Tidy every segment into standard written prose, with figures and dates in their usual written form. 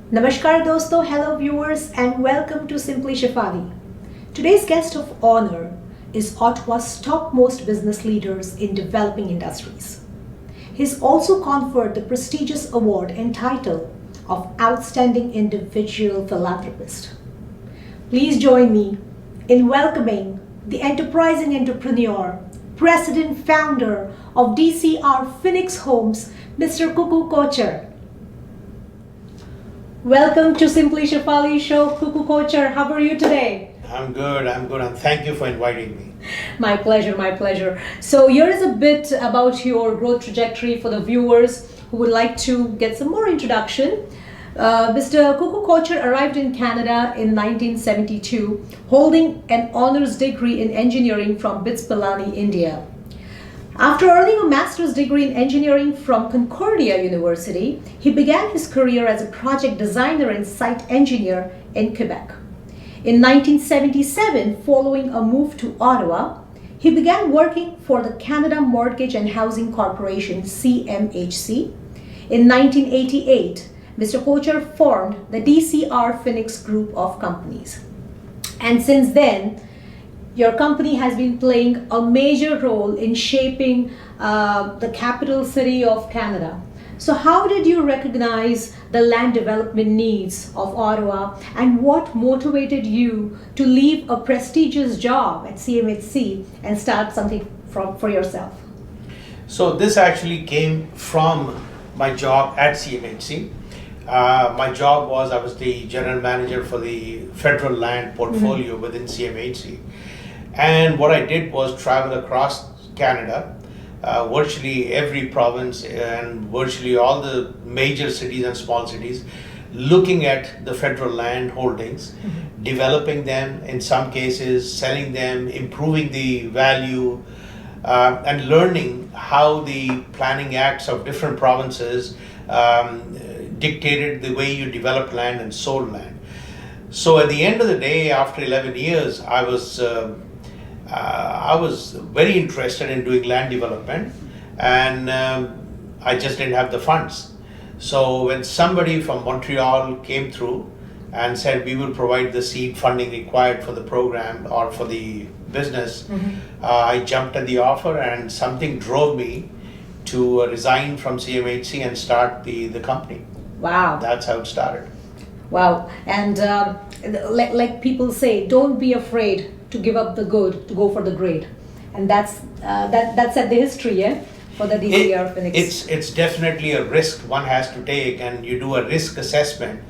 Namaskar dosto, hello viewers and welcome to Simply Shefali. Today's guest of honor is Ottawa's topmost business leaders in developing industries. He's also conferred the prestigious award and title of Outstanding Individual Philanthropist. Please join me in welcoming the enterprising entrepreneur, president founder of DCR Phoenix Homes, Mr. Kuku Kochar. Welcome to Simply Shefali Show, Kuku Kochar. How are you today? I'm good, and thank you for inviting me. My pleasure, my pleasure. So here is a bit about your growth trajectory for the viewers who would like to get some more introduction. Mr. Kuku Kochar arrived in Canada in 1972, holding an honors degree in engineering from BITS Pilani, India. After earning a master's degree in engineering from Concordia University, he began his career as a project designer and site engineer in Quebec. In 1977, following a move to Ottawa, he began working for the Canada Mortgage and Housing Corporation, CMHC. In 1988, Mr. Kochar formed the DCR Phoenix Group of companies. And since then, your company has been playing a major role in shaping the capital city of Canada. So how did you recognize the land development needs of Ottawa, and what motivated you to leave a prestigious job at CMHC and start something for yourself? So this actually came from my job at CMHC. My job was, I was the general manager for the federal land portfolio within CMHC. And what I did was travel across Canada, virtually every province and virtually all the major cities and small cities, looking at the federal land holdings, developing them, in some cases selling them, improving the value, and learning how the planning acts of different provinces dictated the way you developed land and sold land. So at the end of the day, after 11 years, I was very interested in doing land development, and I just didn't have the funds. So when somebody from Montreal came through and said we will provide the seed funding required for the program or for the business, I jumped at the offer, and something drove me to resign from CMHC and start the company. Wow. That's how it started. Wow. And like people say, don't be afraid to give up the good to go for the great, and that's at the history, yeah, for the DCR Phoenix. It's definitely a risk one has to take, and you do a risk assessment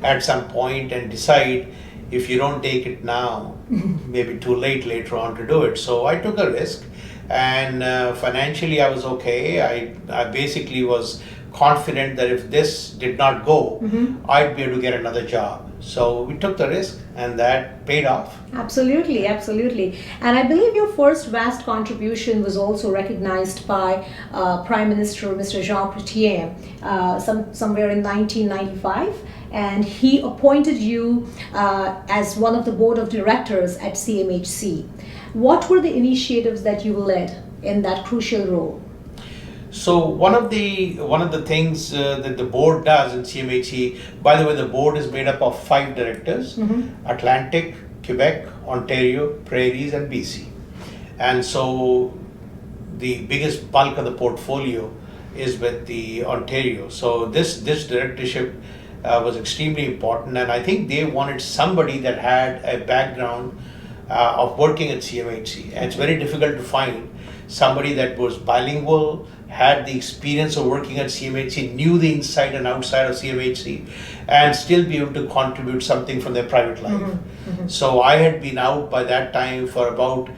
at some point and decide if you don't take it now, maybe too late later on to do it. So I took a risk, and financially I was okay. I basically was confident that if this did not go, I'd be able to get another job. So we took the risk, and that paid off. Absolutely, absolutely. And I believe your first vast contribution was also recognized by Prime Minister Mr. Jean Chrétien somewhere in 1995, and he appointed you as one of the board of directors at CMHC. What were the initiatives that you led in that crucial role? So one of the things that the board does in CMHC, by the way, the board is made up of 5 directors: Atlantic, Quebec, Ontario, Prairies, and BC. And so the biggest bulk of the portfolio is with the Ontario. So this directorship was extremely important, and I think they wanted somebody that had a background of working at CMHC. And it's very difficult to find somebody that was bilingual, had the experience of working at CMHC, knew the inside and outside of CMHC, and still be able to contribute something from their private life. So I had been out by that time for about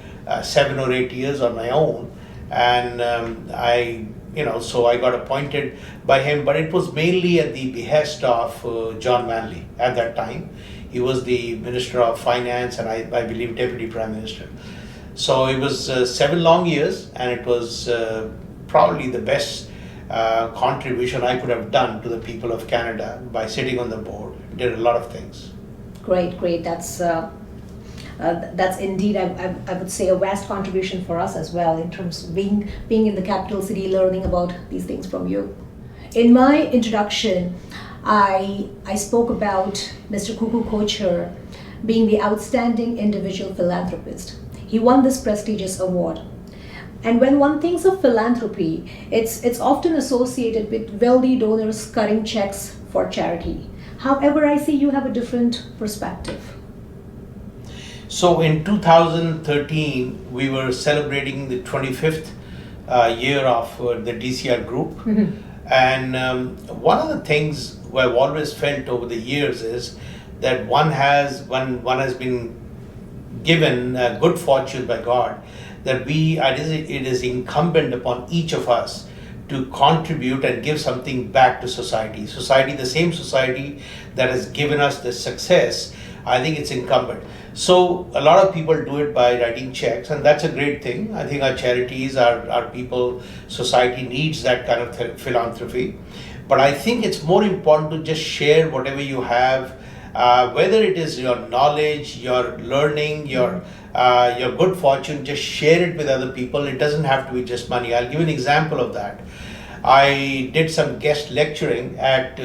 7 or 8 years on my own, and so I got appointed by him, but it was mainly at the behest of John Manley at that time. He was the Minister of Finance, and I believe Deputy Prime Minister. So it was 7 long years, and it was probably the best contribution I could have done to the people of Canada by sitting on the board. Did a lot of things. Great. That's indeed, I would say, a vast contribution for us as well, in terms of being in the capital city, learning about these things from you. In my introduction, I spoke about Mr. Kuku Kocher being the outstanding individual philanthropist. He won this prestigious award. And when one thinks of philanthropy, it's often associated with wealthy donors cutting checks for charity. However, I see you have a different perspective. So in 2013, we were celebrating the 25th year of the DCR group. Mm-hmm. And one of the things I've always felt over the years is that one has been given good fortune by God, that it is incumbent upon each of us to contribute and give something back to society. The same society that has given us the success, I think it's incumbent. So a lot of people do it by writing checks, and that's a great thing. I think our charities, our people, society needs that kind of philanthropy. But I think it's more important to just share whatever you have, whether it is your knowledge, your learning, your good fortune, just share it with other people. It doesn't have to be just money. I'll give an example of that. I did some guest lecturing at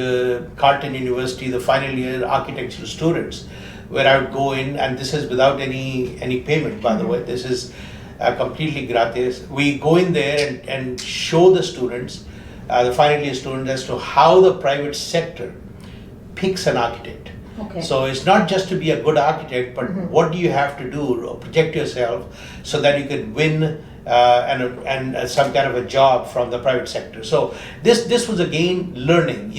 Carleton University, the final year architectural students, where I would go in, and this is without any payment, by the way. This is completely gratis. We go in there and show the students, the final year students, as to how the private sector picks an architect. Okay. So it's not just to be a good architect, but what do you have to do to project yourself so that you can win and some kind of a job from the private sector. So this was again learning,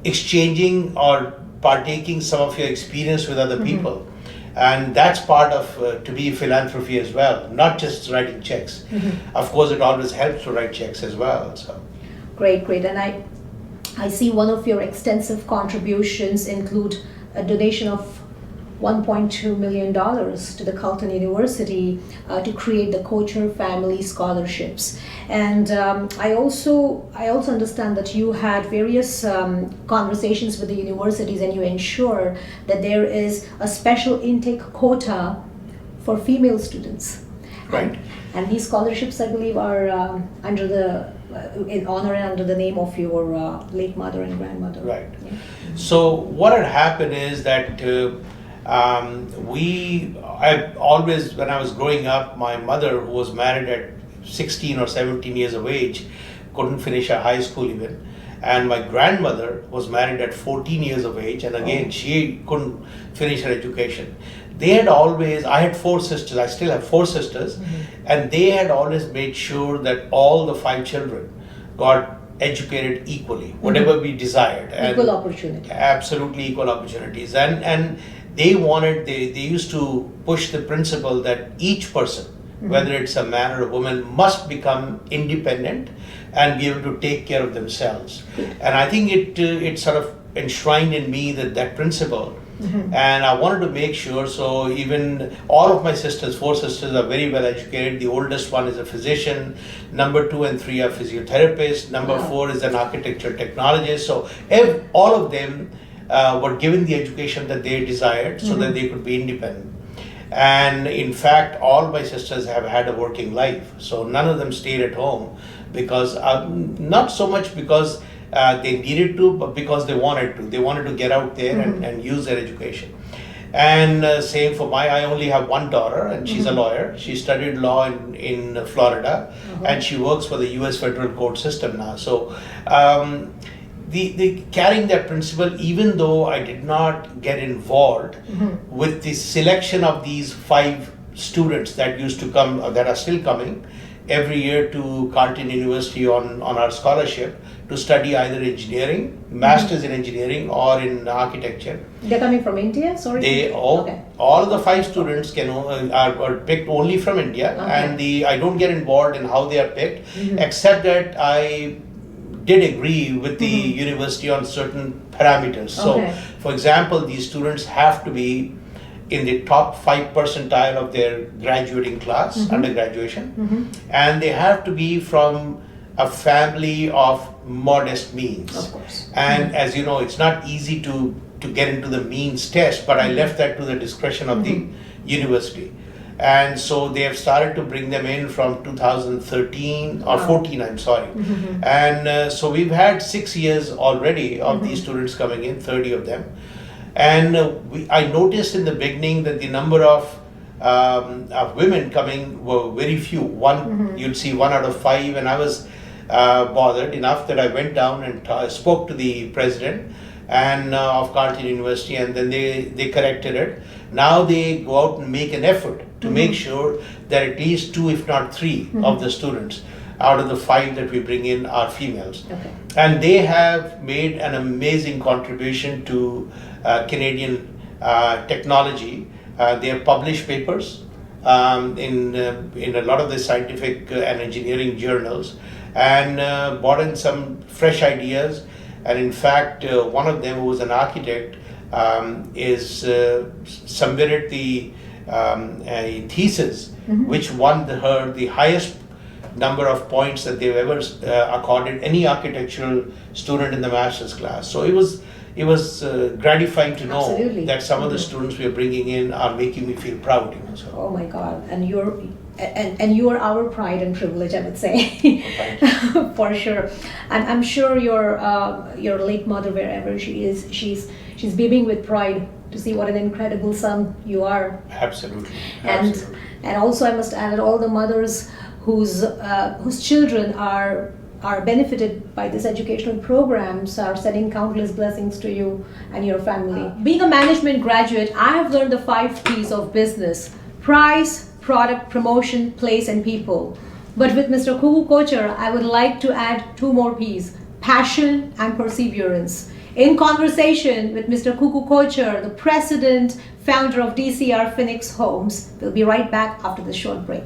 exchanging or partaking some of your experience with other people. And that's part of to be philanthropy as well, not just writing checks. Of course, it always helps to write checks as well. So Great. And I see one of your extensive contributions include a donation of $1.2 million to the Carleton University to create the Kocher Family Scholarships. And I also understand that you had various conversations with the universities, and you ensure that there is a special intake quota for female students. right. And these scholarships, I believe, are under the in honor and under the name of your late mother and grandmother. Right. Yeah. So what had happened is that I always, when I was growing up, my mother, who was married at 16 or 17 years of age, couldn't finish her high school even. And my grandmother was married at 14 years of age, and again, she couldn't finish her education. They had always, I had 4 sisters, I still have 4 sisters, and they had always made sure that all the 5 children got educated equally, whatever we desired. Equal opportunity. Absolutely equal opportunities. And they used to push the principle that each person, whether it's a man or a woman, must become independent and be able to take care of themselves. And I think it sort of enshrined in me that principle. And I wanted to make sure, so even all of my sisters, 4 sisters, are very well educated. The oldest one is a physician, number 2 and 3 are physiotherapists, number 4 is an architecture technologist. So all of them were given the education that they desired so that they could be independent. And in fact, all my sisters have had a working life. So none of them stayed at home because, not so much because they needed to, but because they wanted to. They wanted to get out there and use their education. And same for I only have one daughter, and she's a lawyer. She studied law in Florida, and she works for the US federal court system now. So the carrying that principle, even though I did not get involved with the selection of these 5 students that used to come, that are still coming every year to Carleton University on our scholarship to study either engineering, masters in engineering, or in architecture. They're coming from India, sorry? All of the 5 students are picked only from India, and I don't get involved in how they are picked, except that I did agree with the university on certain parameters. So, for example, these students have to be in the top 5 percentile of their graduating class, undergraduation, and they have to be from a family of modest means. Of course. And as you know, it's not easy to get into the means test, but I left that to the discretion of the university. And so they have started to bring them in from 2013 or 14, I'm sorry. And so we've had 6 years already of these students coming in, 30 of them. And I noticed in the beginning that the number of women coming were very few. You'd see 1 out of 5, and I was bothered enough that I went down and spoke to the president and of Carleton University, and then they corrected it. Now they go out and make an effort to make sure that at least 2, if not 3, of the students out of the 5 that we bring in are females. Okay. And they have made an amazing contribution to Canadian technology. They have published papers in a lot of the scientific and engineering journals, and brought in some fresh ideas. And in fact, one of them, who was an architect, is submitted a thesis which won her the highest number of points that they've ever accorded any architectural student in the master's class. So it was gratifying to know Absolutely. that some of the students we are bringing in are making me feel proud. So. Oh my God! And you are our pride and privilege, I would say, for sure. I'm sure your late mother, wherever she is, she's beaming with pride to see what an incredible son you are. Absolutely. And also I must add that all the mothers whose children are benefited by this educational programs are sending countless blessings to you and your family. Being a management graduate, I have learned the 5 P's of business: price, product, promotion, place, and people. But with Mr. Kuku Kochhar, I would like to add 2 more P's: passion and perseverance. In conversation with Mr. Kuku Kochhar, the president, founder of DCR Phoenix Homes. We'll be right back after this short break.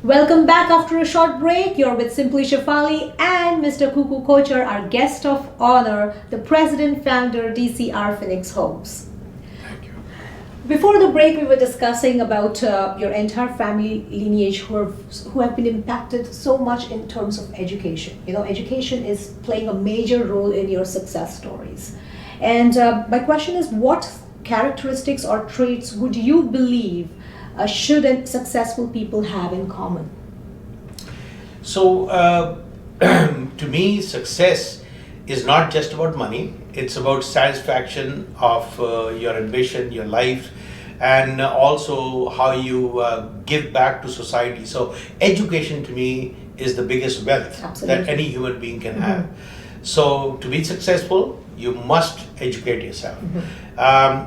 Welcome back after a short break. You're with Simply Shefali and Mr. Kuku Kochhar, our guest of honor, the president, founder, DCR Phoenix Homes. Thank you. Before the break, we were discussing about your entire family lineage who have been impacted so much in terms of education. You know, education is playing a major role in your success stories. And my question is, what characteristics or traits would you believe should successful people have in common? So, to me, success is not just about money. It's about satisfaction of your ambition, your life, and also how you give back to society. So, education to me is the biggest wealth Absolutely. that any human being can have. So, to be successful, you must educate yourself.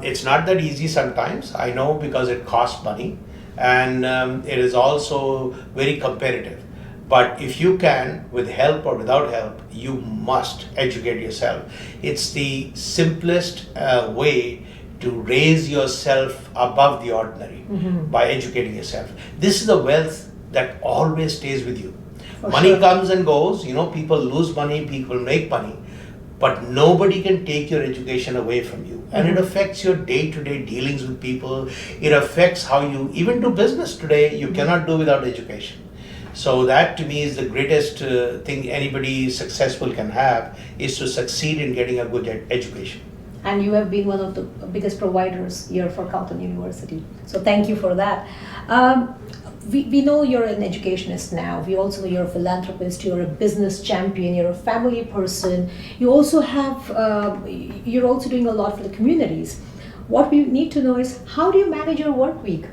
It's not that easy sometimes, I know, because it costs money, and it is also very competitive. But if you can, with help or without help, you must educate yourself. It's the simplest way to raise yourself above the ordinary by educating yourself. This is a wealth that always stays with you. Money comes and goes, you know, people lose money, people make money, but nobody can take your education away from you. And it affects your day-to-day dealings with people. It affects how you even do business today. You cannot do without education. So that to me is the greatest thing anybody successful can have, is to succeed in getting a good education. And you have been one of the biggest providers here for Carleton University. So thank you for that. We know you're an educationist now. We also know you're a philanthropist, you're a business champion, you're a family person. You also have, you're also doing a lot for the communities. What we need to know is, how do you manage your work week?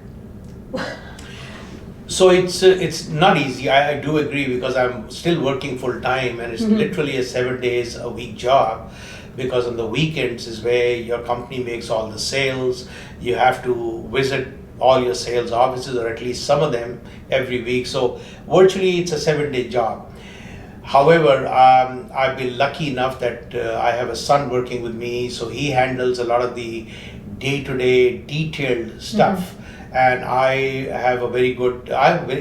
So it's not easy. I do agree, because I'm still working full time, and it's literally a 7 days a week job, because on the weekends is where your company makes all the sales. You have to visit all your sales offices, or at least some of them, every week. So virtually it's a 7-day job. However, I've been lucky enough that I have a son working with me, so he handles a lot of the day-to-day detailed stuff. and I have a very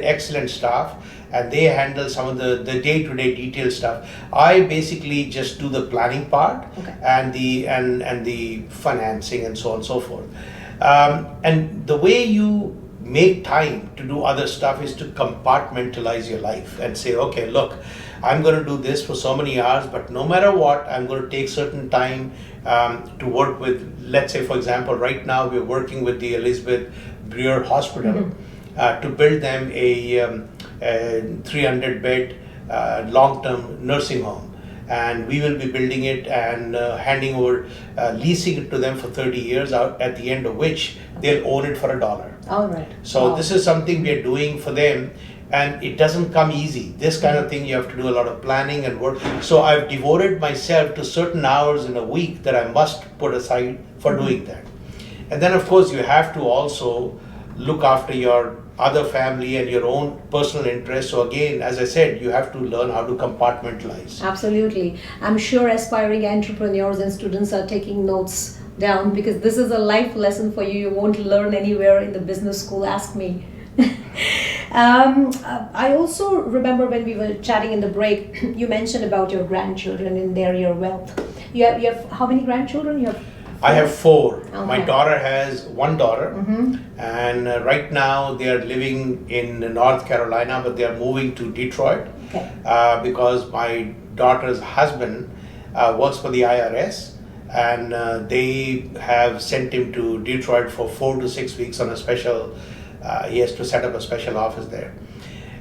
excellent staff, and they handle some of the day-to-day detail stuff. I basically just do the planning part, Okay. and the financing and so on and so forth. And the way you make time to do other stuff is to compartmentalize your life and say, okay, look, I'm going to do this for so many hours, but no matter what, I'm going to take certain time to work with, let's say, for example, right now we're working with the Elizabeth Brewer Hospital to build them a 300-bed long-term nursing home. And we will be building it and handing over, leasing it to them for 30 years, out at the end of which they'll own it for $1. All right. So Wow. this is something we are doing for them, and it doesn't come easy. This kind of thing, you have to do a lot of planning and work. So I've devoted myself to certain hours in a week that I must put aside for doing that. And then, of course, you have to also look after your other family and your own personal interests. So again, as I said, you have to learn how to compartmentalize. Absolutely. I'm sure aspiring entrepreneurs and students are taking notes down, because this is a life lesson for you. You won't learn anywhere in the business school, ask me. I also remember when we were chatting in the break, you mentioned about your grandchildren and your wealth. You have how many grandchildren? You have I have 4. Okay. My daughter has 1 daughter, and right now they are living in North Carolina, but they are moving to Detroit Okay. because my daughter's husband works for the IRS, and they have sent him to Detroit for 4 to 6 weeks on a special. He has to set up a special office there.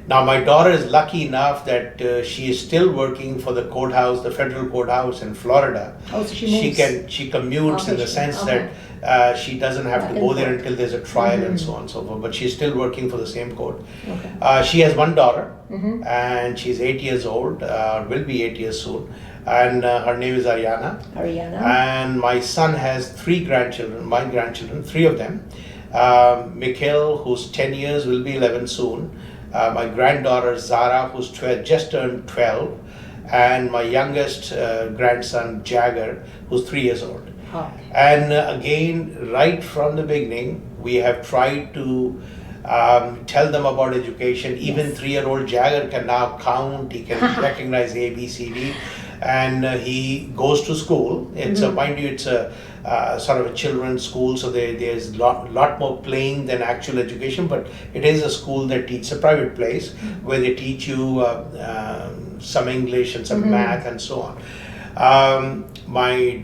Now, my daughter is lucky enough that she is still working for the courthouse, the federal courthouse in Florida. Oh, so she moves. She commutes Okay, in the sense that she doesn't have to go there until there's a trial and so on and so forth. But she's still working for the same court. Okay. She has 1 daughter, and she's 8 years old. Will be 8 years soon, and her name is Ariana. Ariana. And my son has 3 grandchildren. My grandchildren, 3 of them. Mikhail, who's 10 years, will be 11 soon. My granddaughter Zara, who's 12, just turned 12, and my youngest grandson Jagger, who's 3 years old. Oh. And again, right from the beginning, we have tried to tell them about education. Even 3-year-old Jagger can now count. He can recognize A, B, C, D, and he goes to school. It's mind you, it's a sort of a children's school, so there's lot more playing than actual education. But it is a school that teaches, a private place where they teach you some English and some math and so on. My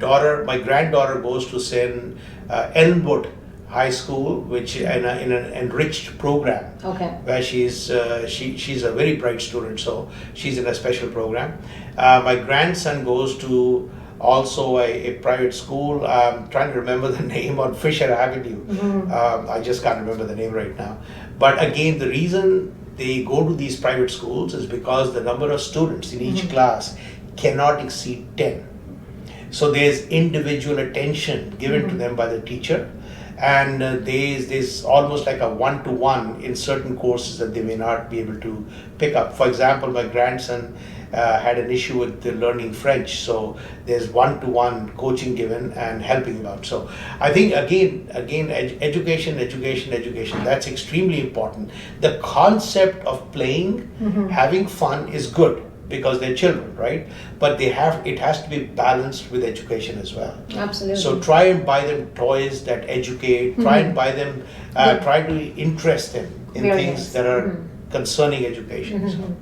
granddaughter goes to St. Elmwood High School, which in an enriched program. Okay. Where she's a very bright student, so she's in a special program. My grandson goes to also a private school. I'm trying to remember the name, on Fisher Avenue. I just can't remember the name right now. But again, the reason they go to these private schools is because the number of students in each class cannot exceed 10. So there's individual attention given to them by the teacher, and there's almost like a one-to-one in certain courses that they may not be able to pick up. For example, my grandson had an issue with learning French, so there's one-to-one coaching given and helping him out. So I think again, education, that's extremely important. The concept of playing, having fun is good, because they're children, right? But it has to be balanced with education as well. Absolutely. So try and buy them toys that educate, try and buy them, try to interest them in Very things nice. that are concerning education.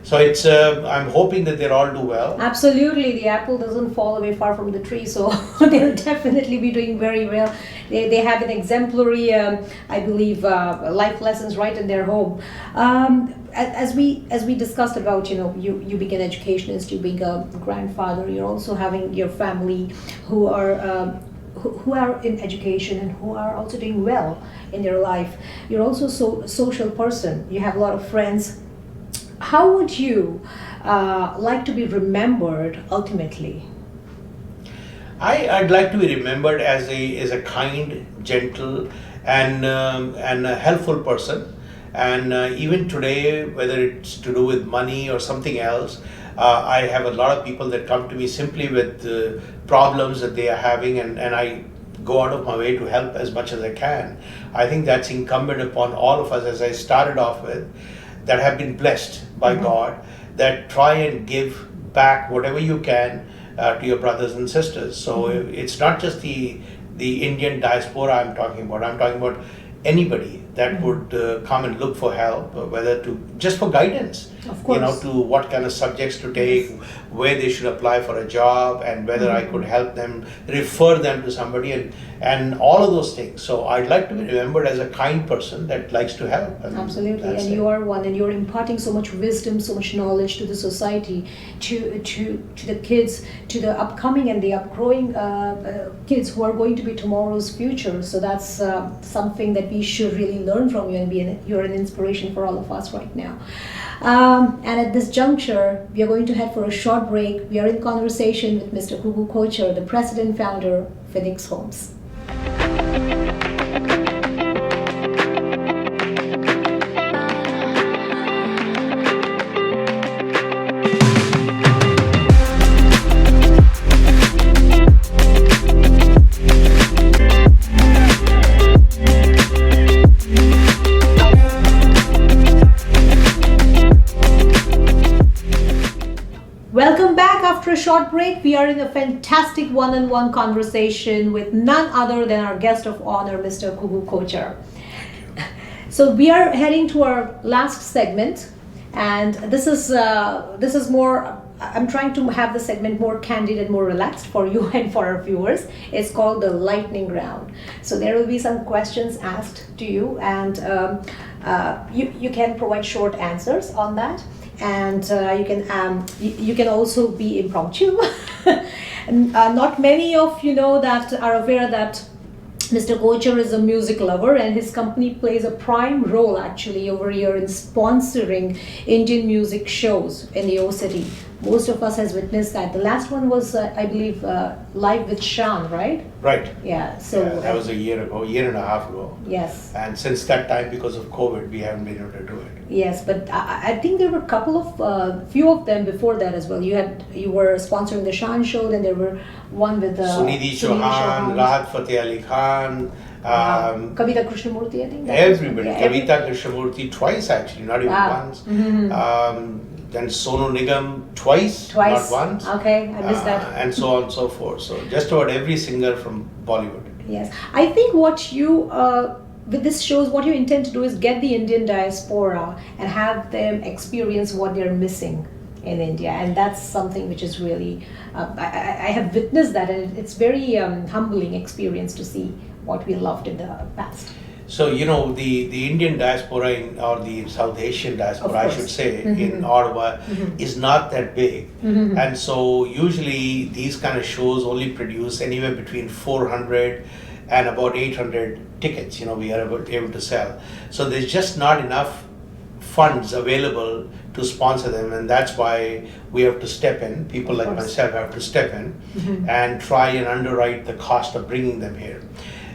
So it's, I'm hoping that they'll all do well. Absolutely, the apple doesn't fall away far from the tree, so they'll definitely be doing very well. They have an exemplary, I believe, life lessons right in their home. As we discussed about, you being an educationist, you being a grandfather, you're also having your family who are in education and who are also doing well in their life. You're also a social person. You have a lot of friends. How would you like to be remembered ultimately? I'd like to be remembered as a kind, gentle, and a helpful person. And even today, whether it's to do with money or something else, I have a lot of people that come to me simply with problems that they are having, and I go out of my way to help as much as I can. I think that's incumbent upon all of us, as I started off with, that have been blessed by God, that try and give back whatever you can to your brothers and sisters. So it's not just the Indian diaspora I'm talking about. I'm talking about anybody that would come and look for help, whether to just for guidance, of course, to what kind of subjects to take, where they should apply for a job, and whether I could help them, refer them to somebody, and all of those things. So I'd like to be remembered as a kind person that likes to help. And absolutely, and you are one, and you're imparting so much wisdom, so much knowledge to the society, to the kids, to the upcoming and the upgrowing kids who are going to be tomorrow's future. So that's something that we should really learn from you, and you're an inspiration for all of us right now. And at this juncture, we are going to head for a short break. We are in conversation with Mr. Kuku Kocher, the president founder, Phoenix Homes. Welcome back after a short break. We are in a fantastic one-on-one conversation with none other than our guest of honor, Mr. Kuku Kocher. So we are heading to our last segment, and this is more. I'm trying to have the segment more candid and more relaxed for you and for our viewers. It's called the lightning round. So there will be some questions asked to you, and you can provide short answers on that. And you can also be impromptu. Not many of you know that are aware that Mr. Kocher is a music lover, and his company plays a prime role actually over here in sponsoring Indian music shows in the O City. Most of us has witnessed that. The last one was, I believe, Live with Shan, right? Right. Yeah. So that was a year and a half ago. Yes. And since that time, because of COVID, we haven't been able to do it. Yes, but I think there were a couple of few of them before that as well. You were sponsoring the Shan show, then there were one with Sunidhi Chauhan, Rahat Fateh Ali Khan, Kavita Krishnamurti, I think. Everybody. Kavita Krishnamurti twice actually, not even once. Then Sonu Nigam twice, not once. Okay, I missed that. And so on and so forth. So just about every singer from Bollywood. Yes, I think what you with this shows, what you intend to do is get the Indian diaspora and have them experience what they're missing in India, and that's something which is really I have witnessed that, and it's very humbling experience to see what we loved in the past. So, the Indian diaspora or the South Asian diaspora, I should say, in Ottawa is not that big. And so usually these kind of shows only produce anywhere between 400 and about 800 tickets, we are able to sell. So there's just not enough funds available to sponsor them, and that's why we have to step in. People like myself have to step in and try and underwrite the cost of bringing them here.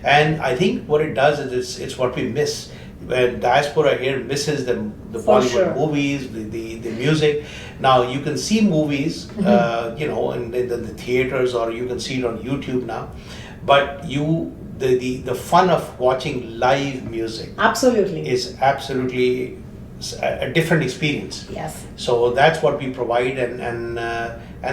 And I think what it does is it's what we miss. When diaspora here misses the Bollywood movies, the music. Now you can see movies, in the theaters, or you can see it on YouTube now. But the fun of watching live music is absolutely a different experience. Yes. So that's what we provide, and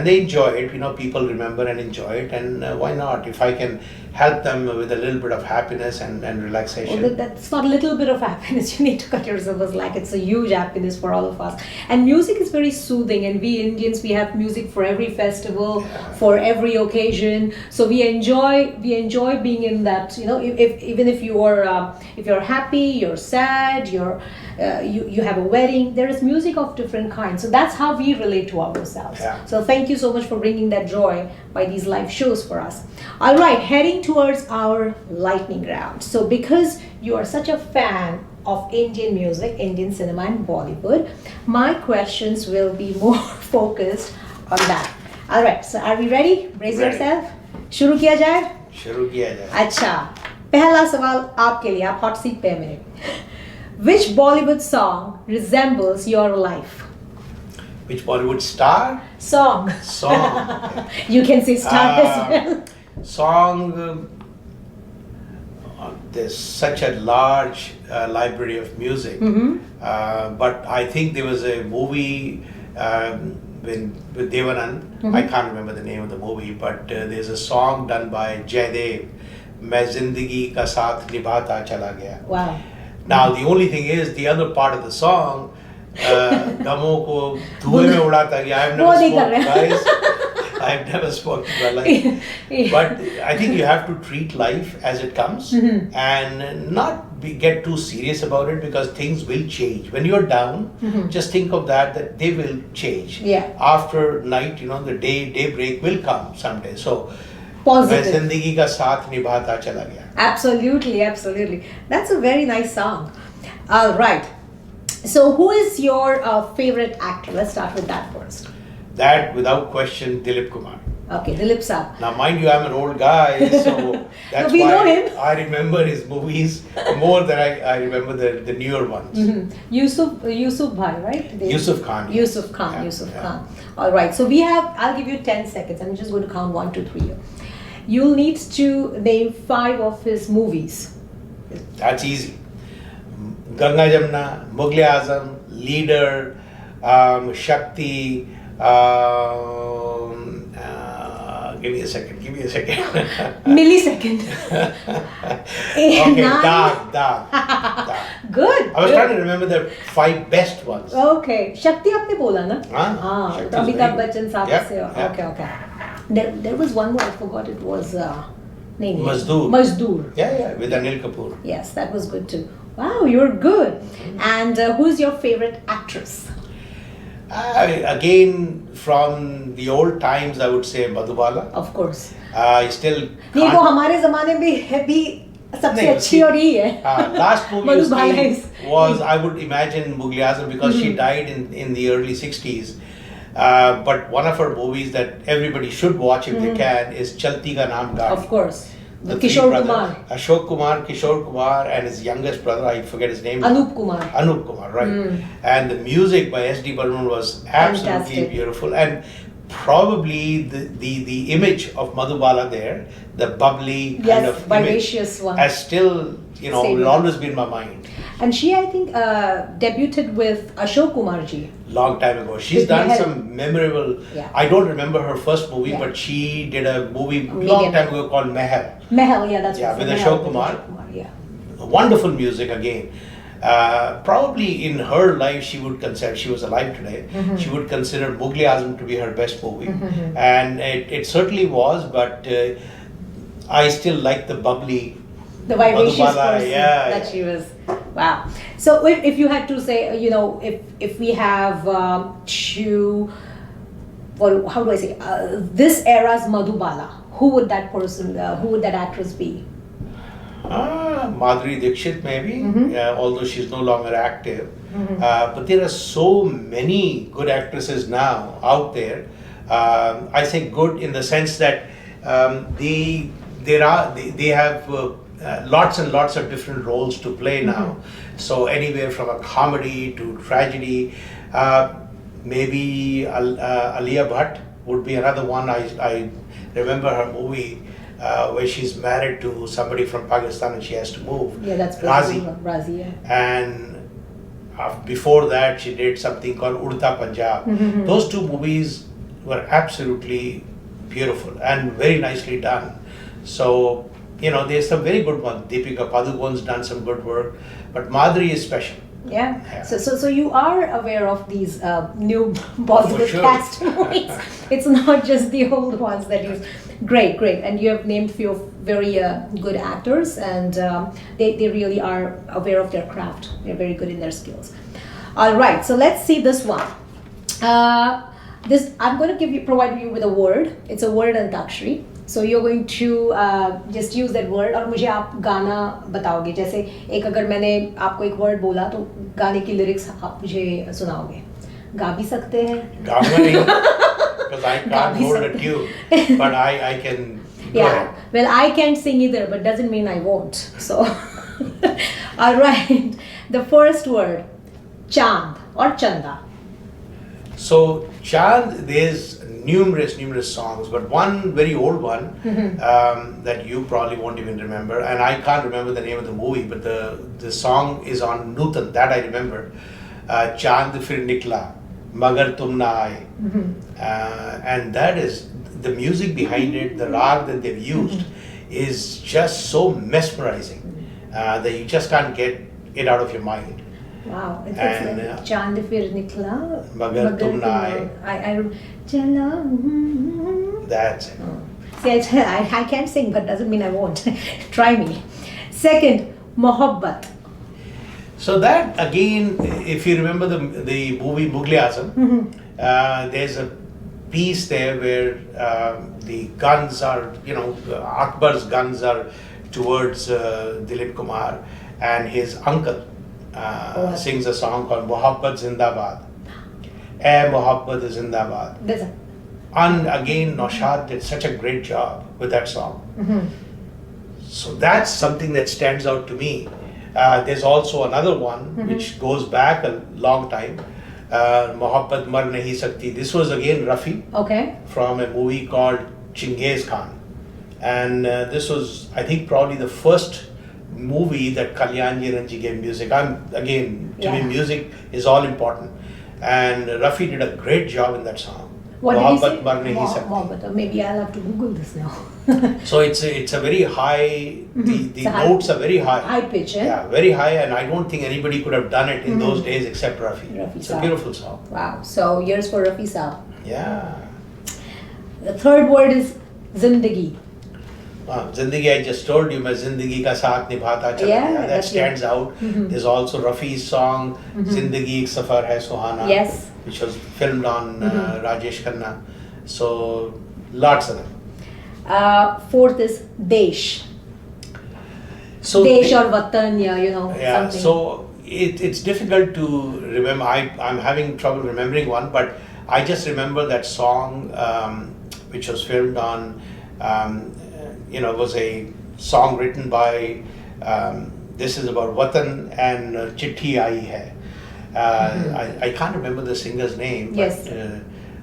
they enjoy it. People remember and enjoy it, and why not? If I can help them with a little bit of happiness and relaxation. Well, that's not a little bit of happiness. You need to cut yourself as like it's a huge happiness for all of us. And music is very soothing, and we Indians, we have music for every festival, for every occasion. So we enjoy being in that. Even if you're happy, you're sad, you have a wedding, there is music of different kinds. So that's how we relate to ourselves. Yeah. So thank you so much for bringing that joy by these live shows for us. All right, heading towards our lightning round. So because you are such a fan of Indian music, Indian cinema and Bollywood, my questions will be more focused on that. All right, so are we ready? Brace yourself. शुरू किया जाए? शुरू किया जाए. अच्छा, पहला सवाल आपके लिए, आप hot seat पे हैं मेरे. Which Bollywood song resembles your life? Which Bollywood star? Song. Okay. You can say star as well. Song. there's such a large library of music. But I think there was a movie with Devanand. I can't remember the name of the movie, but there's a song done by Jaidev, "Main Zindagi Ka Saath Nibhata Chala Gaya." Wow. Now the only thing is, the other part of the song, गमों को धुएं में उड़ाता गया. I've never smoked, guys. I've never smoked in my life. But I think you have to treat life as it comes and not get too serious about it, because things will change. When you're down, just think of that they will change. Yeah. After night, the daybreak will come someday. So, Positive. मैं जिंदगी का साथ निभाता चला गया. Absolutely, absolutely. That's a very nice song. All right. So, who is your favorite actor? Let's start with that first. That, without question, Dilip Kumar. Okay, Dilip Saab. Now, mind you, I'm an old guy, so that's we why know him. I remember his movies more than I remember the newer ones. Yusuf Bhai, right? Yusuf Khan. Yusuf Khan. Yeah, Yusuf yeah. Khan. All right. So I'll give you 10 seconds. I'm just going to count 1, 2, 3. You'll need to name 5 of his movies. That's easy. Ganga Jamna, Mughal Azam, Leader, Shakti. Give me a second. Millisecond. Okay, Dag. Good. I was trying to remember the 5 best ones. Okay. Shakti आपने बोला ना? हाँ, Shakti is Amitabh very Bachchan good. साहब Yep, से. yep. Okay. There was one more, I forgot it was नहीं. Mazdoor. Mazdoor. Yeah, with Anil Kapoor. Yes, that was good too. Wow, you're good. And who's your favorite actress? Again, from the old times, I would say Madhubala. Of course. I still नहीं वो हमारे ज़माने में भी सबसे नहीं, अच्छी और ही है. Last movie Madhubala you is- seen was, I would imagine, Mughal Azam, because she died in the early 60s. But one of her movies that everybody should watch if they can is Chalti Ka Naam Gaadi. Of course. The three Kishore brothers, Kumar. Ashok Kumar, Kishore Kumar, and his youngest brother, I forget his name. Anup Kumar. Anup Kumar, right. And the music by S.D. Burman was absolutely Fantastic. beautiful. And probably the image of Madhubala there, the bubbly kind Yes, of vivacious image, one. has still, Stayed will with always be in my mind. And she, I think, debuted with Ashok Kumar ji. Long time ago. She's With done Mehel. some memorable, Yeah. I don't remember her first movie, Yeah. but she did a movie long Medium. time ago called Mehel. Mehel, yeah, that's Yeah, right. with Mehel, Ashok Kumar. Yeah. Wonderful music again. Probably in her life, she would consider, she was alive today, she would consider Mughal Azam to be her best movie. And it certainly was, but I still like the bubbly, The vivacious Madhubala, person yeah, that yeah. she was. Wow. So if you had to say, if we have how do I say, this era's Madhubala, who would that person, who would that actress be? Madhuri Dixit maybe, although she's no longer active. But there are so many good actresses now out there. I say good in the sense that they have lots and lots of different roles to play now. So anywhere from a comedy to tragedy. Maybe Alia Bhatt would be another one. I remember her movie where she's married to somebody from Pakistan and she has to move. Yeah, that's Razi. Razi, yeah. And before that, she did something called Udta Punjab. Those 2 movies were absolutely beautiful and very nicely done. So, there's some very good ones. Deepika Padukone's done some good work, but Madhuri is special. Yeah. Yeah. So you are aware of these new Bollywood sure. cast movies. It's not just the old ones that you. Great. And you have named few very good actors, and they really are aware of their craft. They're very good in their skills. All right. So let's see this one. I'm going to provide you with a word. It's a word antakshari. So you're going to just use that word और मुझे आप गाना बताओगे. जैसे अगर मैंने आपको एक word बोला तो गाने की lyrics आप मुझे सुनाओगे. गा भी सकते हैं. गाऊंगा नहीं, because I can't hold a tune, but I can. Yeah, well, I can't sing either, but doesn't mean I won't. So, all right. The first word, Chand or Chanda. So Chand, there's numerous songs, but one very old one that you probably won't even remember, and I can't remember the name of the movie, but the song is on Nutan, that I remember. Chand Fir Nikla, Magar Tum Na Aaye. And that is, the music behind it, the rag that they've used is just so mesmerizing that you just can't get it out of your mind. Wow, it's And, like Chand Fir Nikla, Magar Tum Na Aaye. That's it. See, I can't sing, but doesn't mean I won't. Try me. Second, Mohabbat. So that again, if you remember the movie Mughal Azam, there's a piece there where the guns are, Akbar's guns are towards Dilip Kumar, and his uncle sings a song called Mohabbat Zindabad. Mohabbat Zindabad. And again, Naushad did such a great job with that song. So that's something that stands out to me. There's also another one which goes back a long time, Mohabbat Mar Nahi Sakti. This was again Rafi from a movie called Chinggez Khan. And this was, I think, probably the first movie that Kalyanji Ranji gave music. To me, music is all important. And Rafi did a great job in that song. What did he say? Mar Nahi Sakti. Mohabbat. Maybe I'll have to Google this now. So it's a very high, the notes are very high. High pitch, eh? Yeah, very high, and I don't think anybody could have done it in those days except Rafi. It's a beautiful song. Wow, so years for Rafi Saab. Yeah. The third word is Zindagi. Zindagi, I just told you, मैं जिंदगी का साथ निभाता चला गया. That stands out. There's also Rafi's song, Zindagi Ek Safar Hai Suhana, which was filmed on Rajesh Khanna. So, lots of them. Fourth is Desh. So Desh or Vatan, something. So it's difficult to remember. I'm having trouble remembering one, but I just remember that song which was filmed on, it was a song written by, this is about Vatan and Chitti Aayi Hai. I can't remember the singer's name. Yes.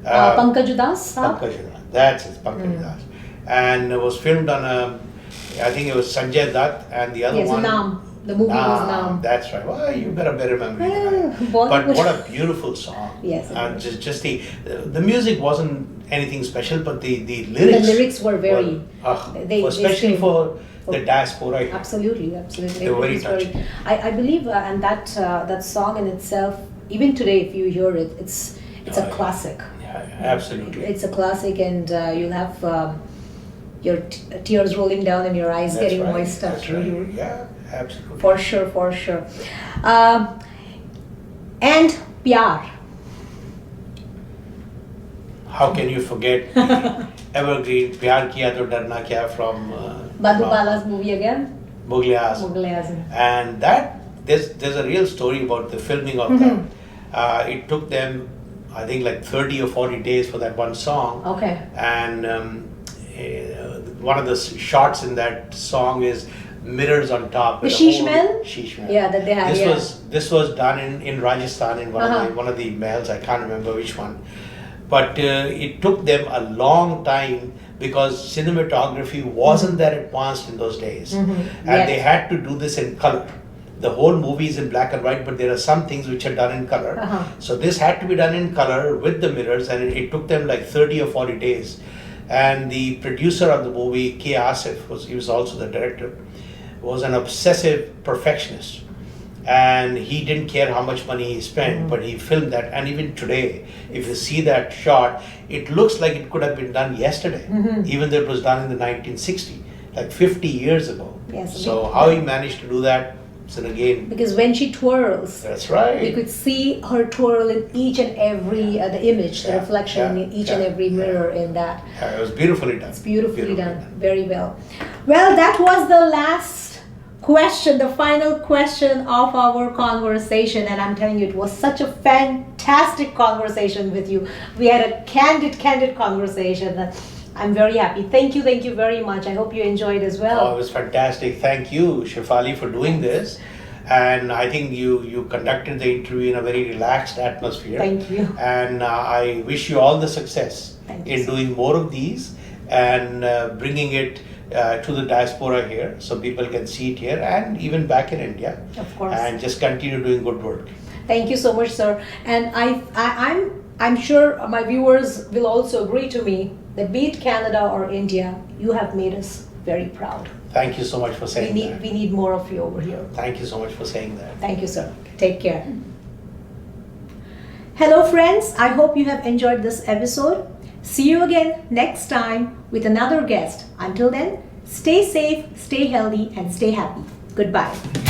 Pankaj Udas. Pankaj Udas. That's it, Pankaj Udas. And it was filmed on I think it was Sanjay Dutt and the other one. Naam. The movie was Naam. That's right. Well, you've got a better memory than I. But what a beautiful song. Yes. Just the music wasn't anything special, but the lyrics. The lyrics were very. Especially for the diaspora. Absolutely. They were very touching. I believe, and that song in itself, even today, if you hear it, it's a classic. Yeah, absolutely. It's a classic, and you'll have your tears rolling down and your eyes getting moist after you. Yeah, absolutely. For sure. And Pyar. How can you forget the evergreen Pyar Kiya To Darna Kya from Madhubala's movie again? Mughal Azam. And that there's a real story about the filming of that. It took them, I think, like 30 or 40 days for that one song. Okay. And one of the shots in that song is mirrors on top. The Sheesh Mahal? Sheesh Mahal. Yeah, that they had. This was done in Rajasthan in one of the mahals. I can't remember which one. But it took them a long time because cinematography wasn't that advanced in those days. And they had to do this in color. The whole movie is in black and white, but there are some things which are done in color. So this had to be done in color with the mirrors, and it took them like 30 or 40 days. And the producer of the movie, K. Asif, he was also the director, was an obsessive perfectionist. And he didn't care how much money he spent, but he filmed that. And even today, if you see that shot, it looks like it could have been done yesterday, even though it was done in the 1960s, like 50 years ago. Yes, so how he managed to do that, so again. Because when she twirls, that's right. You could see her twirl in each and every, the image, the reflection in each and every mirror in that. It was beautifully done. It's beautifully done. Very well. Well, that was the last question, the final question of our conversation, and I'm telling you, it was such a fantastic conversation with you. We had a candid conversation. I'm very happy. Thank you very much. I hope you enjoyed as well. Oh, it was fantastic. Thank you, Shefali, for doing this. and I think you conducted the interview in a very relaxed atmosphere. Thank you. And I wish you all the success Thank you, in sir. doing more of these and bringing it to the diaspora here, so people can see it here and even back in India. Of course. And just continue doing good work. Thank you so much, sir. And I'm sure my viewers will also agree to me that be it Canada or India, you have made us very proud. Thank you so much for saying that. We need more of you over here. Thank you so much for saying that. Thank you, sir. Take care. Hello, friends. I hope you have enjoyed this episode. See you again next time with another guest. Until then, stay safe, stay healthy, and stay happy. Goodbye.